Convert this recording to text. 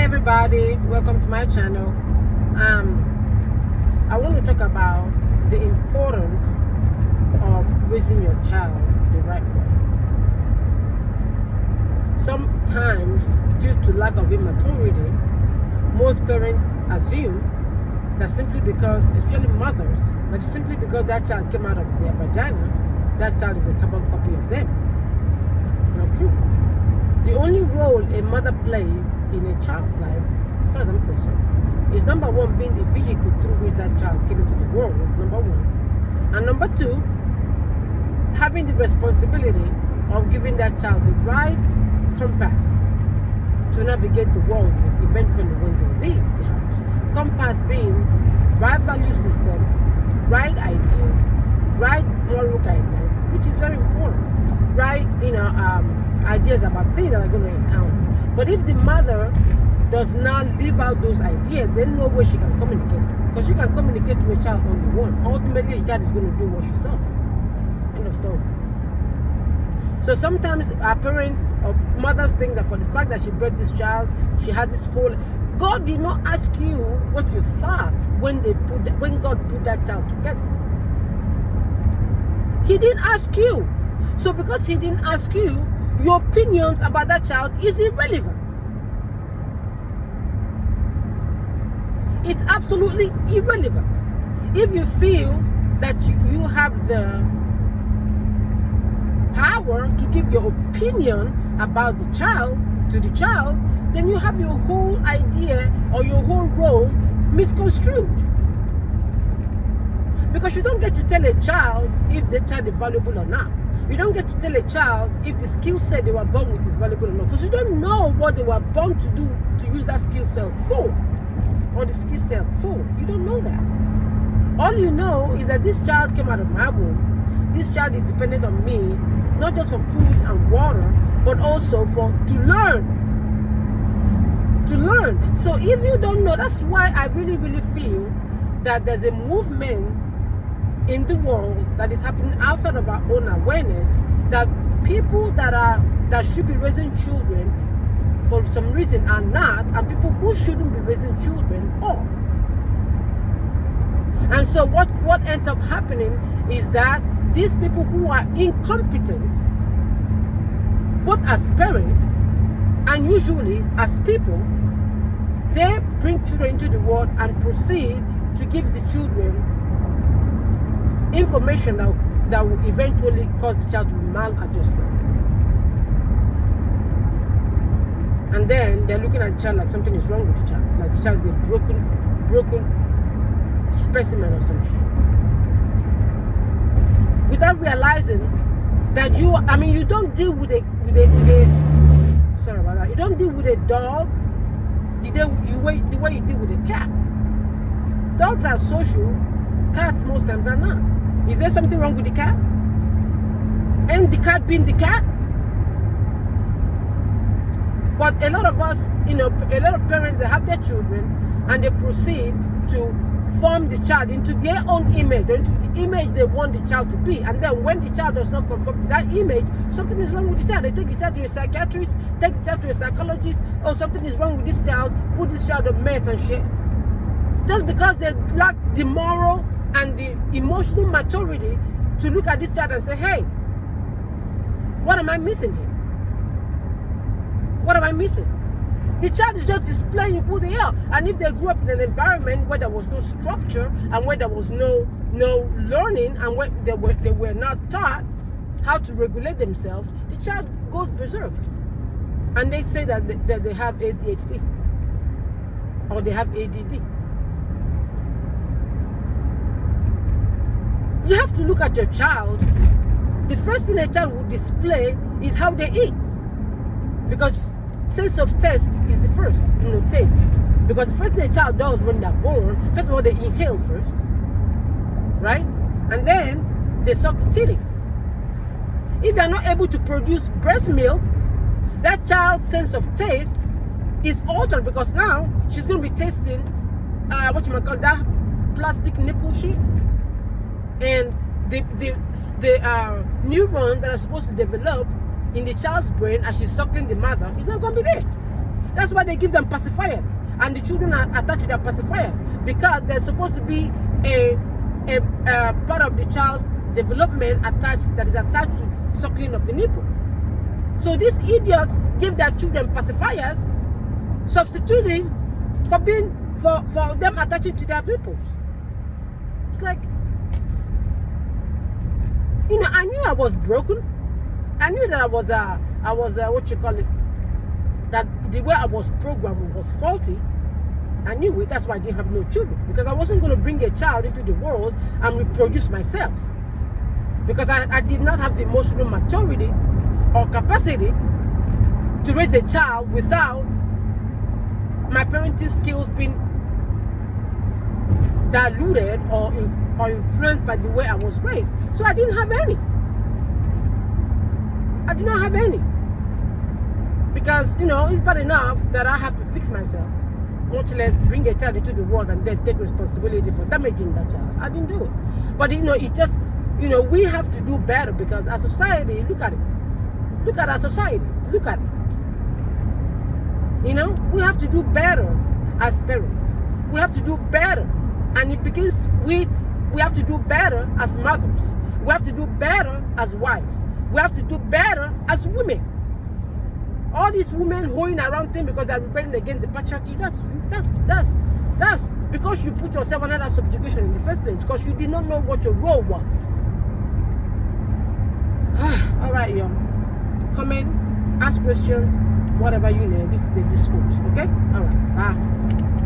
everybody, welcome to my channel. I want to talk about the importance of raising your child the right way. Sometimes, due to lack of immaturity, most parents assume that simply because, especially mothers, that simply because that child came out of their vagina, that child is a carbon copy of them. Not true. The only role a mother plays in a child's life, as far as I'm concerned, is number one, being the vehicle through which that child came into the world, number one. And number two, having the responsibility of giving that child the right compass to navigate the world eventually when they leave the house. Compass being right value system, right ideas, right moral guidelines, which is very important. Right, ideas about things that are going to encounter. But if the mother does not live out those ideas, then no way she can communicate. Because you can communicate to a child all you want. Ultimately, the child is going to do what she saw. End of story. So sometimes our parents or mothers think that for the fact that she bred this child, she has this whole. God did not ask you what you thought when God put that child together. He didn't ask you. So because he didn't ask you, your opinions about that child is irrelevant. It's absolutely irrelevant. If you feel that you have the power to give your opinion about the child to the child, then you have your whole idea or your whole role misconstrued. Because you don't get to tell a child if the child is valuable or not. You don't get to tell a child if the skill set they were born with is valuable or not. Because you don't know what they were born to do to use that skill set for. Or the skill set for. You don't know that. All you know is that this child came out of my womb. This child is dependent on me, not just for food and water, but also to learn. To learn. So if you don't know, that's why I really, really feel that there's a movement in the world that is happening outside of our own awareness, that people that should be raising children for some reason are not, and people who shouldn't be raising children are. And so what ends up happening is that these people who are incompetent, both as parents and usually as people, they bring children into the world and proceed to give the children information that will eventually cause the child to be maladjusted. And then they're looking at the child like something is wrong with the child. Like the child is a broken specimen or some shit. Without realizing that you don't deal with a sorry about that. You don't deal with a dog the way you deal with a cat. Dogs are social, cats most times are not. Is there something wrong with the cat? And the cat being the cat? But a lot of us, a lot of parents, they have their children and they proceed to form the child into their own image, or into the image they want the child to be. And then when the child does not conform to that image, something is wrong with the child. They take the child to a psychiatrist, take the child to a psychologist. Oh, something is wrong with this child. Put this child on meds and shit. Just because they lack the moral and the emotional maturity to look at this child and say, hey, what am I missing here? What am I missing? The child is just displaying who they are. And if they grew up in an environment where there was no structure and where there was no learning and where they were not taught how to regulate themselves, the child goes berserk. And they say that they have ADHD or they have ADD. You have to look at your child. The first thing a child will display is how they eat. Because sense of taste is the first, taste. Because the first thing a child does when they're born, first of all, they inhale first, right? And then they suck the titties. If you're not able to produce breast milk, that child's sense of taste is altered because now she's going to be tasting, that plastic nipple shit. And the neurons that are supposed to develop in the child's brain as she's suckling the mother is not going to be there. That's why they give them pacifiers, and the children are attached to their pacifiers, because there's supposed to be a part of the child's development that is attached to suckling of the nipple. So these idiots give their children pacifiers, substituting for them attaching to their nipples. It's like, I knew I was broken. I knew that I was what you call it, that the way I was programmed was faulty. I knew it. That's why I didn't have no children, because I wasn't going to bring a child into the world and reproduce myself, because I did not have the emotional maturity or capacity to raise a child without my parenting skills being diluted or influenced by the way I was raised. So I didn't have any. I did not have any. Because, it's bad enough that I have to fix myself, much less bring a child into the world and then take responsibility for damaging that child. I didn't do it. But, it just, we have to do better, because as society, look at it. Look at our society. Look at it. We have to do better as parents. We have to do better. And it begins with, we have to do better as mothers. We have to do better as wives. We have to do better as women. All these women hoeing around things because they're rebelling against the patriarchy, that's because you put yourself under that subjugation in the first place, because you did not know what your role was. All right, y'all. Comment, ask questions, whatever you need. This is a discourse, okay? All right. Bye.